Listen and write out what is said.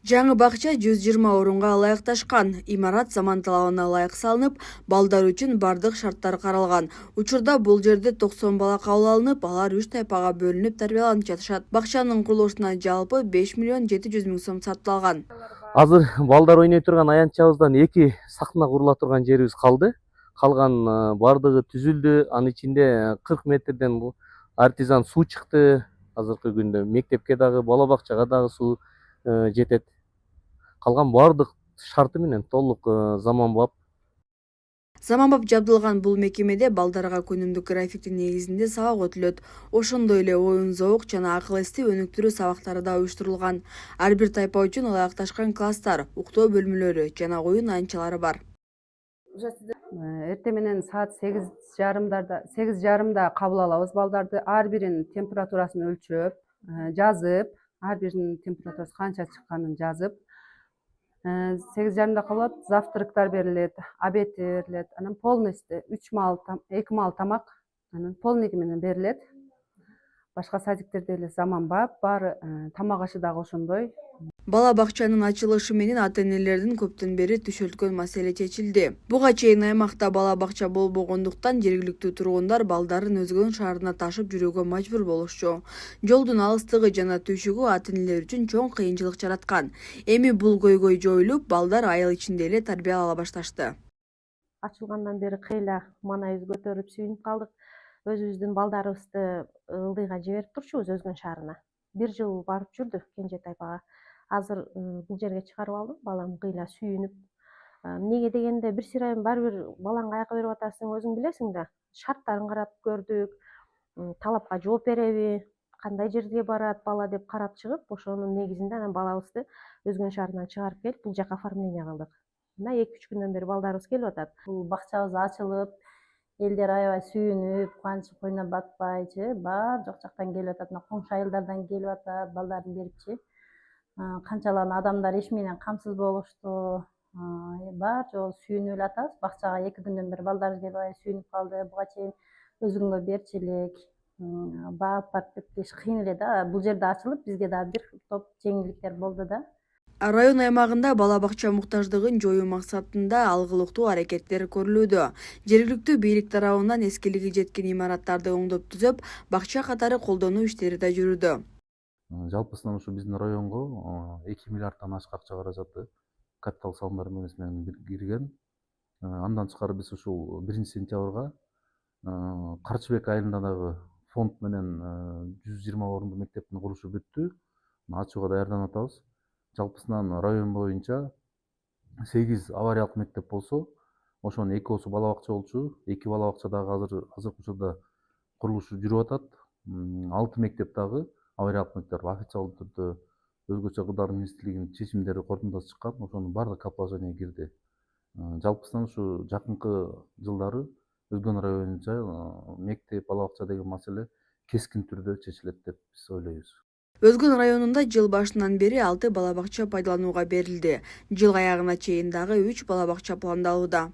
Жаңы бакча 120 орунга ылайыкташкан. Имарат заман талабына ылайык салынып, балдар үчүн бардык шарттар каралган. Учурда бул жерде 90 бала кабыл алынып, алар 3 тайпага бөлүнүп тарбияланып жатышат. Бакчанын курулушуна жалпы 5 миллион 700 миң сом сарпталган. Азыр балдар ойной турган аянтчабыздан 2 сахна курула турган жерибиз калды. Калган бардыгы түзүлдү. Анын ичинде 40 метрден артизан суу чыкты. Азыркы күндө мектепке дагы, бала бакчага дагы суу жетет. Калган бардык шарты менен толук заманбап. Заманбап жабдылган бул мекемеде балдарга күнүмдүк графиктин негизинде сабак өтүлөт. Ошондой эле оюн зоок жана акыл эсти өнүктүрүү сабактары да уюштурулган. Ар бир тайпа үчүн ылайыкташкан класстар, уктоо бөлмөлөрү жана оюн аянтчалары бар. Эртең менен саат 8:30 кабыл алабыз балдарды. Ар биринин температурасын өлчөп, жазып, ар биринин температурасы канча чыкканын жазып, 8:30 кабыл алып, завтрактар берилет, обед берилет. Анан полностью 2 маал тамак, анан полныйы менен берилет. Башка садиктерде эле заманбап, баары тамак ашы дагы ошондой. Бала бакчанын ачылышы менен ата-энелердин көптөн бери түшөлткөн маселе чечилди. Буга чейин аймакта бала бакча болбогондуктан жергиликтүү тургундар балдарын өзгөнүн шаарына ташып жүрүүгө мажбур болушчу. Жолдун алыстыгы жана түйшүгү ата-энелер үчүн чоң кыйынчылык жараткан. Эми бул көйгөй жоюлуп, балдар айыл ичинде эле тарбиялала башташты. Ачылгандан бери кыйла маанайыбызды көтөрүп сүйүнүп калдык. Өзүбүздүн балдарыбызды ылдыйга жиберип турчубуз өзгөн шаарына. 1 жыл барып жүрдү Кенже тайпага. Азыр бул жерге чыгарып алдым, балам кыйла сүйүнүп. Эмнеге дегенде бир сирайым баары бир балаңа каяка берип атасың, өзүң билесиң да. Шарттарын карап көрдүк, талапка жооп береби, кандай жерге барат бала деп карап чыгып, ошонун негизинде анан балабызды өзгөн шаарынан чыгарып келип, бул жака оформление кылдык. Мына 2-3 күндөн бери балдарыбыз келип атат. Бул бакчабыз ачылып, элдер аябай сүйүнүп, кубанычып койнуп батпайчы, баары жок жактан келип атат. Мына коңшу айылдардан келип атат, балдарын берипчи. Канчалан адамдар эч менен камсыз болушту. Баары жолу сүйүнүп эле атабыз. Бакчага 2 күндөн бери балдарыбыз келип аябай сүйүнүп калды. Буга чейин өзүңгө берчи элек. Баап барып бептеш кыйын эле да. Бул жерде ачылып, бизге дагы бир топ жеңилдиктер болду да. Район аймагында бала бакча муктаждыгын жоюу максатында алгылыктуу аракеттер көрүлүүдө. Жергиликтүү бийлик тарабынан эскилиги жеткен имараттарды оңдоп түзөп, бакча катары колдонуу иштери да жүрүүдө. Жалпысынан ушу биздин районго 2 миллиарддан ашык акча каражаты капитал салымдар менен кирген. Андан тышкары биз ушул 1-сентябрга Карчыбек айылында дагы фонд менен 120 орундуу мектептин курулушу бүттү. Ачууга даярданып атабыз. Жалпысынан район боюнча 8 авариялык мектеп болсо, ошонун 2 бала бакча болчу. 2 бала бакча дагы азыркы учурда курулушу жүрүп атат. 6 мектеп дагы авариялык мектеп официалдуу түрдө өзгөчө Кырдаал министрлигинин чечимдери корутундасы чыккан. Ошонун баардыгы капаложение кирди. Жалпысынан ушу жакынкы жылдары Өзгөн районунча мектеп, бала бакча деген маселе кескин түрдө чечилет деп биз ойлойбуз. Өзгөн районунда жыл башынан бери 6 бала бакча пайдаланууга берилди. Жыл аягына чейин дагы 3 бала бакча пландалууда.